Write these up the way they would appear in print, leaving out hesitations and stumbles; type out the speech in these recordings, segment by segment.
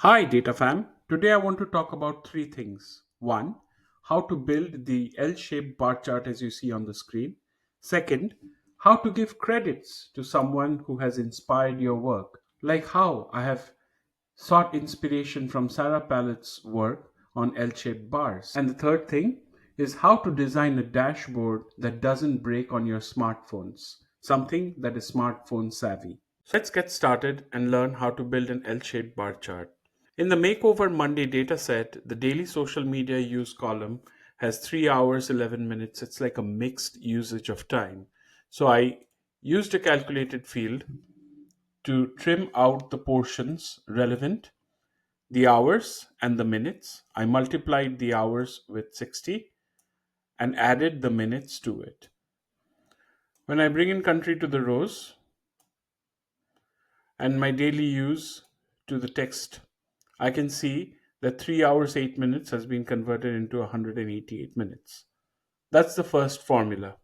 Hi, Data Fam. Today I want to talk about three things. One, how to build the L shaped bar chart as you see on the screen. Second, how to give credits to someone who has inspired your work, like how I have sought inspiration from Sarah Pallet's work on L shaped bars. And the third thing is how to design a dashboard that doesn't break on your smartphones, something that is smartphone savvy. So let's get started and learn how to build an L shaped bar chart. In the Makeover Monday dataset, the daily social media use column has 3 hours 11 minutes. It's like a mixed usage of time. So I used a calculated field to trim out the portions relevant, the hours and the minutes. I multiplied the hours with 60 and added the minutes to it. When I bring in country to the rows and my daily use to the text, I can see that 3 hours 8 minutes has been converted into 188 minutes. That's the first formula.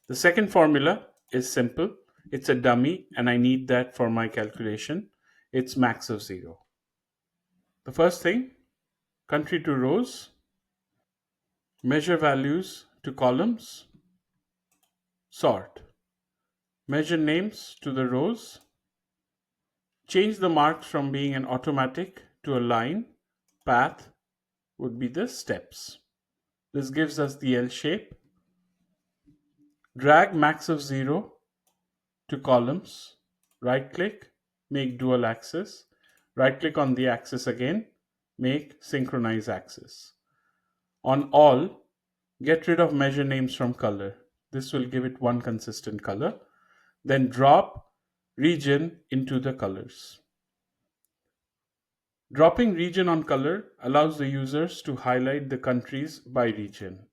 The second formula is simple. It's a dummy and I need that for my calculation. It's max of 0. The first thing, country to rows, measure values to columns, sort. Measure names to the rows, change the marks from being an automatic to a line, path would be the steps. This gives us the L shape. Drag max of 0 to columns, right click, make dual axis, right click on the axis again, make synchronize axis. On all, get rid of measure names from color. This will give it one consistent color. Then drop region into the colors. Dropping region on color allows the users to highlight the countries by region.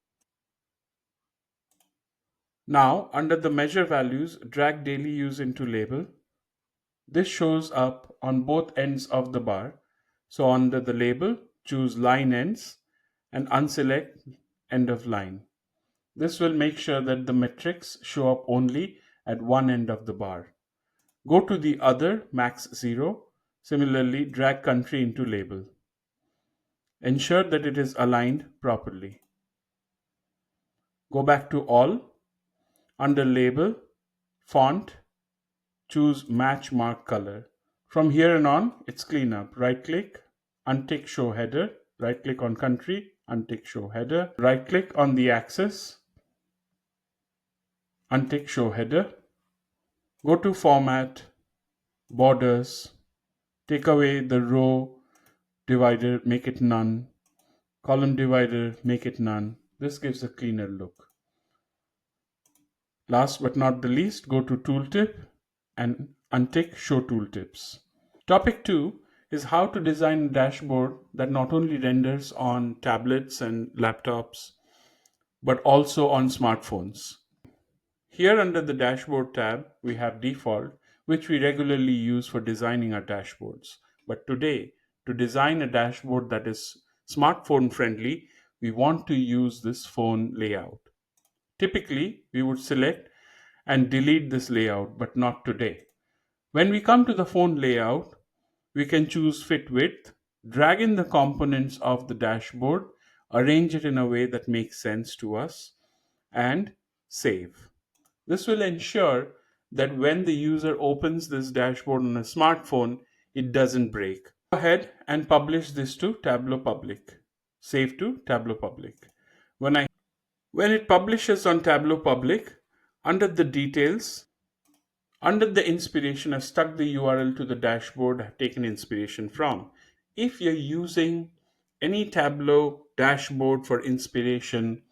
Now, under the measure values, drag daily use into label. This shows up on both ends of the bar. So under the label, choose line ends and unselect end of line. This will make sure that the metrics show up only at one end of the bar. Go to the other max 0. Similarly, drag country into label. Ensure that it is aligned properly. Go back to all. Under label, font, choose match mark color. From here and on, it's clean up. Right click, untick show header, right click on country, untick show header, right click on the axis, untick show header, go to format, borders, take away the row divider, make it none, column divider, make it none. This gives a cleaner look. Last but not the least, go to tooltip and untick show tooltips. Topic 2 is how to design a dashboard that not only renders on tablets and laptops, but also on smartphones. Here under the dashboard tab, we have default, which we regularly use for designing our dashboards. But today, to design a dashboard that is smartphone friendly, we want to use this phone layout. Typically, we would select and delete this layout, but not today. When we come to the phone layout, we can choose fit width, drag in the components of the dashboard, arrange it in a way that makes sense to us, and save. This will ensure that when the user opens this dashboard on a smartphone, it doesn't break. Go ahead and publish this to Tableau Public. Save to Tableau Public. When it publishes on Tableau Public, under the details, under the inspiration, I've stuck the URL to the dashboard I've taken inspiration from. If you're using any Tableau dashboard for inspiration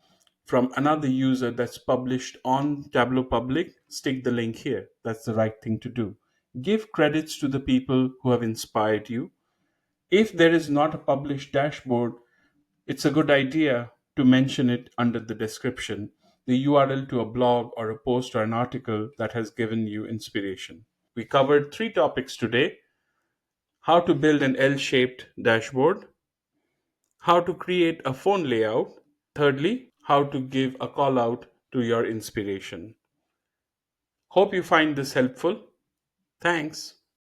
from another user that's published on Tableau Public, stick the link here. That's the right thing to do. Give credits to the people who have inspired you. If there is not a published dashboard, it's a good idea to mention it under the description, the URL to a blog or a post or an article that has given you inspiration. We covered three topics today: how to build an L shaped dashboard, how to create a phone layout, thirdly, how to give a call out to your inspiration. Hope you find this helpful. Thanks.